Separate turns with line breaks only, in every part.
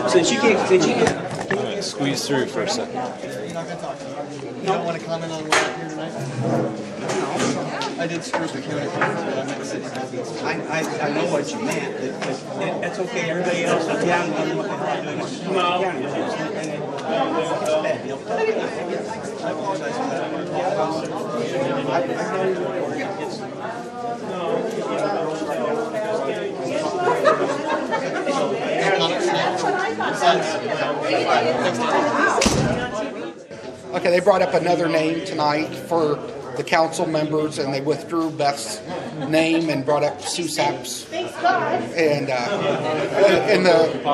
Since you can't
Squeeze through for a second.
You're not going to talk to me. You don't want to comment on what happened here tonight? I did screw the county, but I meant city business.
I know what you meant. That's okay. Everybody else is down on what the hell they're doing.
I apologize for that.
Okay, they brought up another name tonight for the council members, and they withdrew Beth's name and brought up Sue Sapp's, but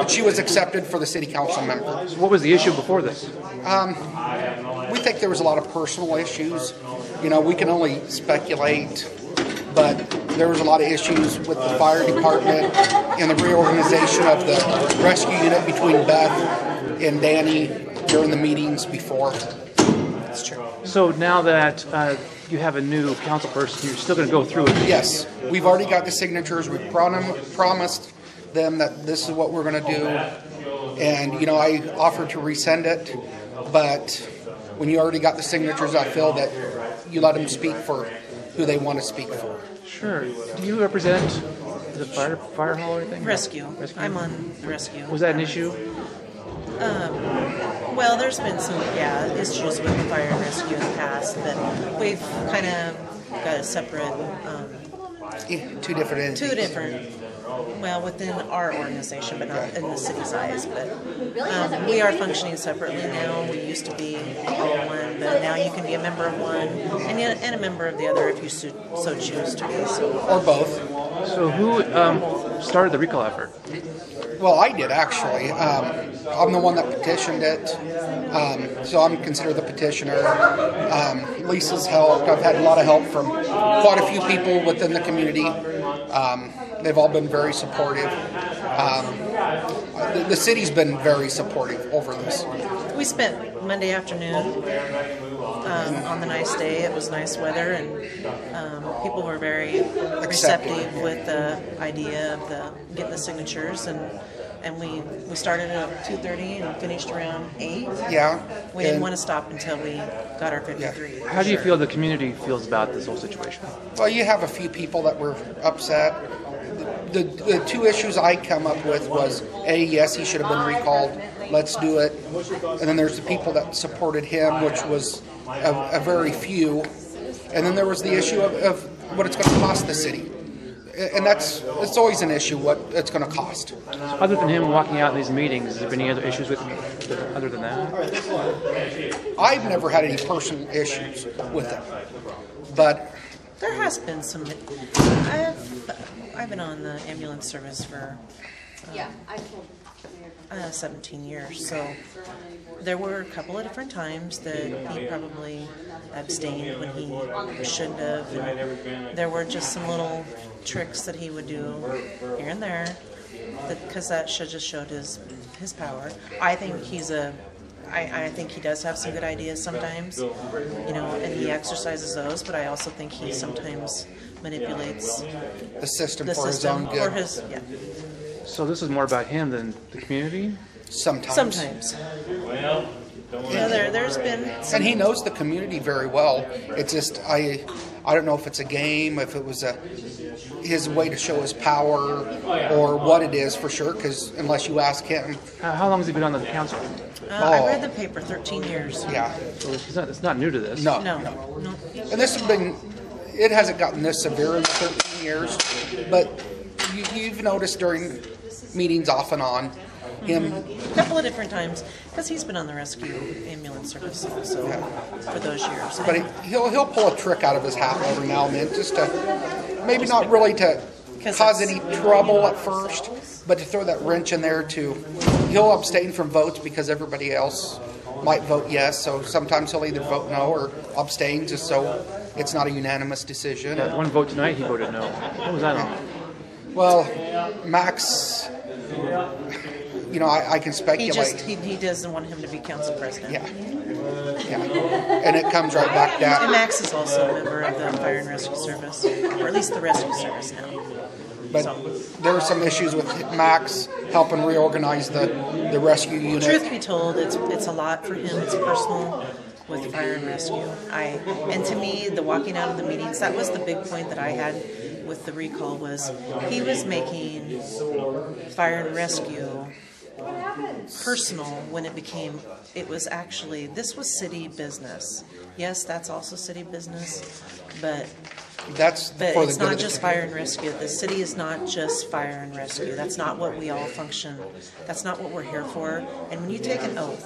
she was accepted for the city council member.
What was the issue before this?
We think there was a lot of personal issues. You know, we can only speculate, but there was a lot of issues with the fire department and the reorganization of the rescue unit between Beth and Danny during the meetings before. That's true.
So now that you have a new council person, you're still going to go through it?
Yes. We've already got the signatures. We promised them that this is what we're going to do. And, you know, I offered to resend it, but when you already got the signatures, I feel that you let them speak for who they want to speak for.
Sure. Do you represent the fire hall or anything?
Rescue. I'm on the rescue.
Was that an issue?
Well, there's been some, issues with the fire and rescue in the past, but we've kind of got a separate...
Two different entities.
Well, within our organization, but not in the city's eyes. But we are functioning separately now. We used to be all one, but now you can be a member of one and a member of the other if you so choose to be. So.
Or both.
So who started the recall effort?
Well, I did, actually. I'm the one that petitioned it, so I'm considered the petitioner. Lisa's helped. I've had a lot of help from quite a few people within the community. They've all been very supportive. The city's been very supportive over this.
We spent Monday afternoon on the nice day. It was nice weather, and people were very receptive with the idea of getting the signatures. And we started at 2:30 and finished around 8.
Yeah.
We didn't want to stop until we got our 53.
How do you feel the community feels about this whole situation?
Well, you have a few people that were upset. The two issues I come up with was, yes, he should have been recalled. Let's do it. And then there's the people that supported him, which was a very few. And then there was the issue of what it's going to cost the city. And it's always an issue, what it's going to cost.
Other than him walking out in these meetings, has there been any other issues with him other than that?
I've never had any personal issues with him. But
there has been some. I've been on the ambulance service for 17 years, so there were a couple of different times that he probably abstained when he shouldn't have. And there were just some little tricks that he would do here and there, because that just showed his power. I think I think he does have some good ideas sometimes, you know, and he exercises those. But I also think he sometimes manipulates
the system for his own good.
So this is more about him than the community?
Sometimes.
Well,
there's been
and he knows the community very well. It's just I don't know if it's a game, if it was his way to show his power, or what it is for sure. Because unless you ask him,
how long has he been on the council?
I read the paper 13 years.
Yeah,
so it's not new to this.
No. And this has been. It hasn't gotten this severe in 13 years, but you've noticed during meetings off and on. Him
a couple of different times, because he's been on the rescue ambulance service also for those years.
But he'll pull a trick out of his hat every now and then, just to maybe not really to cause any trouble at first, but to throw that wrench in there. He'll abstain from votes because everybody else might vote yes. So sometimes he'll either vote no or abstain, just so it's not a unanimous decision.
That one vote tonight, he voted no. What was that on?
Well, Max. You know, I can speculate.
He doesn't want him to be council president.
Yeah. And it comes right back down.
And Max is also a member of the Fire and Rescue Service, or at least the Rescue Service now.
But there are some issues with Max helping reorganize the rescue unit.
Truth be told, it's a lot for him. It's personal with fire and rescue. And to me, the walking out of the meetings, that was the big point that I had with the recall, was he was making fire and rescue personal when it was actually, this was city business. Yes, that's also city business, but it's not just fire and rescue. The city is not just fire and rescue. That's not what we all function. That's not what we're here for. And when you take an oath,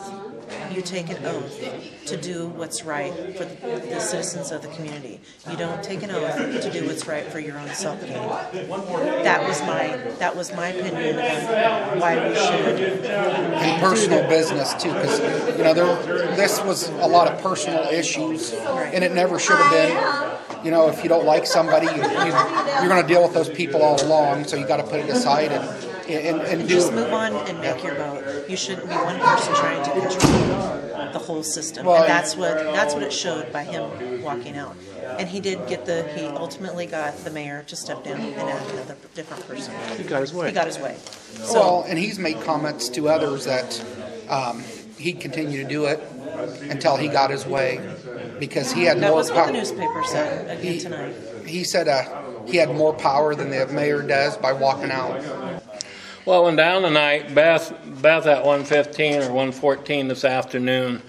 to do what's right for the citizens of the community. You don't take an oath to do what's right for your own self-gain. That was my opinion on why we should.
And personal business too, because this was a lot of personal issues, and it never should have been. If you don't like somebody, you're going to deal with those people all along. So you got to put it aside and
just move on and make your vote. You shouldn't be one person trying to control the whole system. And that's what it showed by him walking out. And he ultimately got the mayor to step down and add another different person.
He got his way.
And he's made comments to others that he'd continue to do it until he got his way, because he had more power. That was
what the newspaper said again tonight.
He said he had more power than the mayor does by walking out.
Well, when down tonight, Beth at 1:15 or 1:14 this afternoon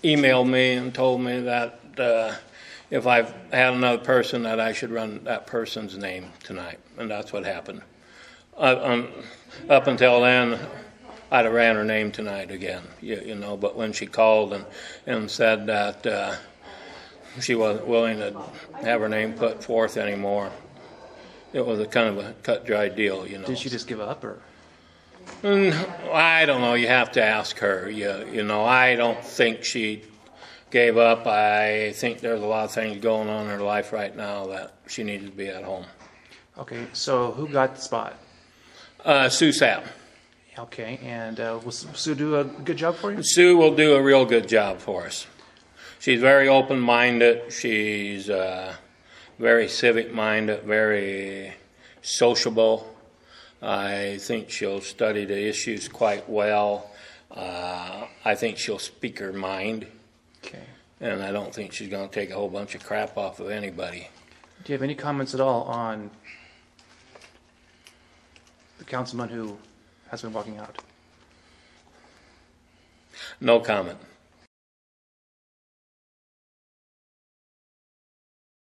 emailed me and told me that if I've had another person, that I should run that person's name tonight, and that's what happened. Up until then, I'd have ran her name tonight again, but when she called and said that she wasn't willing to have her name put forth anymore, it was a kind of a cut-dry deal,
Did she just give up, or?
I don't know. You have to ask her. I don't think she gave up. I think there's a lot of things going on in her life right now that she needs to be at home.
Okay, so who got the spot?
Sue Sapp.
Okay, and will Sue do a good job for you?
Sue will do a real good job for us. She's very open-minded. She's very civic-minded, very sociable. I think she'll study the issues quite well. I think she'll speak her mind.
Okay.
And I don't think she's going to take a whole bunch of crap off of anybody.
Do you have any comments at all on the councilman who has been walking out?
No comment.